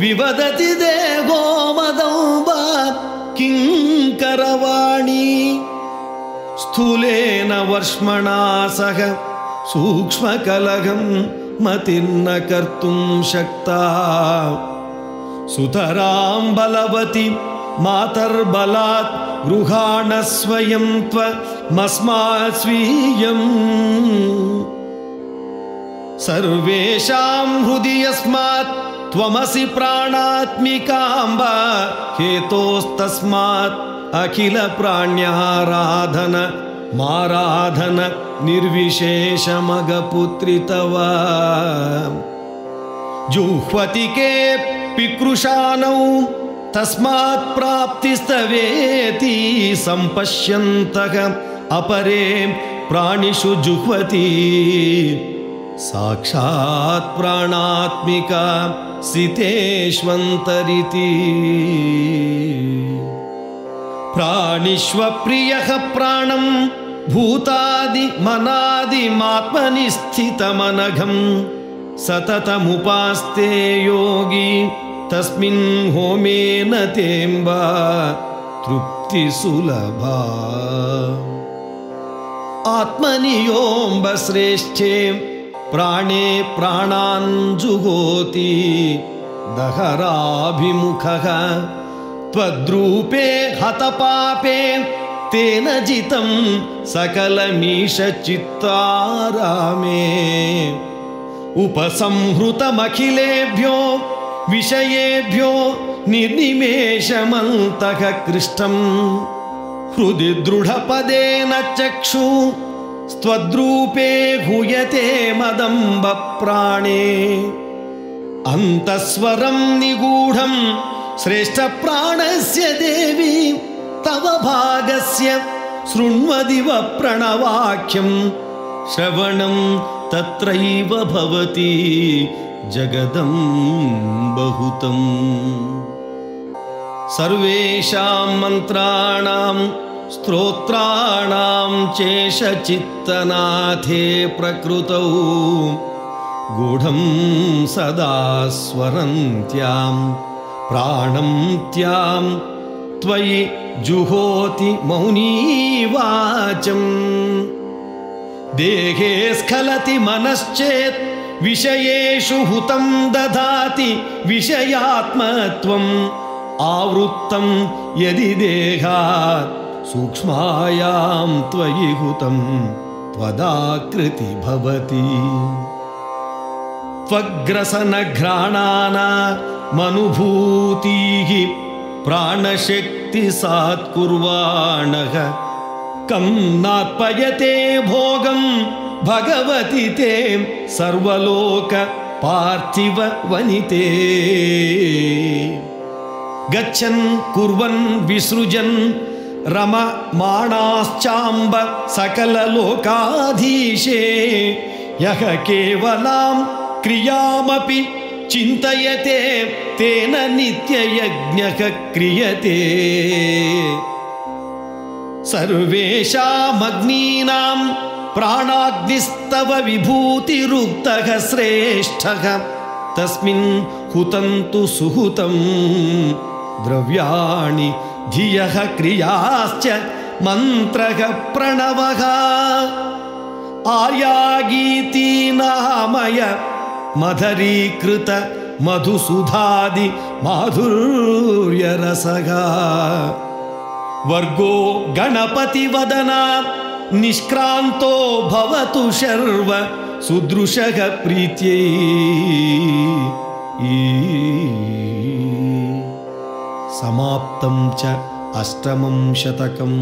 विवदति देहो मदौब किङ्करवाणी स्थूलेन वर्ष्मणा सह सूक्ष्मकलहं मतिर्न कर्तुं शक्ता सुतरां बलवती मातर्बलात् गृहाण स्वयं त्वमस्मात् स्वीयम् सर्वेषां हृदि यस्मात् त्वमसि प्राणात्मिकाम्ब हेतोस्तस्मात् अखिल प्राण्याराधन माराधन निर्विशेषमगपुत्रि तव जुह्वतिके पिकृशानौ तस्मात् प्राप्तिस्तवेति सम्पश्यन्तः अपरे प्राणिषु जुह्वति साक्षात् प्राणात्मिका सितेष्वन्तरिति प्राणिष्वप्रियः प्राणं भूतादि मनादिमात्मनि स्थितमनघं सततमुपास्ते योगी तस्मिन् होमेन तेम्ब तृप्ति सुलभा आत्मनियोऽम्ब श्रेष्ठे प्राणे प्राणान् जुहोति दहराभिमुखः त्वद्रूपे हतपापे तेन जितं सकलमीश चित्तारामे उपसंहृतमखिलेभ्यो विषयेभ्यो निर्निमेषमन्तः कृष्टं हृदि दृढपदेन चक्षु स्त्वद्रूपे हूयते मदम्ब प्राणे अन्तःस्वरं निगूढं श्रेष्ठप्राणस्य देवी तव भागस्य शृण्वदिव प्रणवाख्यं श्रवणं तत्रैव भवति जगदम्बहुतम् सर्वेषां मन्त्राणां स्तोत्राणां चेशचित्तनाथे प्रकृतौ गूढं सदा स्वरन्त्यां प्राणं त्यां त्वयि जुहोति मौनी वाचम् देहे स्खलति मनश्चेत् विषयेषु हुतं दधाति विषयात्मत्वम् आवृत्तं यदि देहात् सूक्ष्मायां त्वयि हुतं त्वदाकृति भवति त्वग्रसनघ्राणानामनुभूतिः प्राणशक्तिसात्कुर्वाणः कं नात्पयते भोगं भगवति ते सर्वलोक पार्थिव वनिते गच्छन् कुर्वन् विसृजन् रममाणाश्चाम्ब सकललोकाधीशे यः केवलां क्रियामपि चिन्तयते तेन नित्ययज्ञः क्रियते सर्वेषामग्नीनां प्राणाग्निस्तव विभूतिरुक्तः श्रेष्ठः तस्मिन् हुतं तु सुहुतं द्रव्याणि धियः क्रियाश्च मन्त्रः प्रणवः आर्यागीति नामय मधरीकृत मधुसुधादि माधुर्यरसः वर्गो गणपतिवदना निष्क्रान्तो भवतु शर्व सुदृशः प्रीत्यै समाप्तं च अष्टमं शतकम्।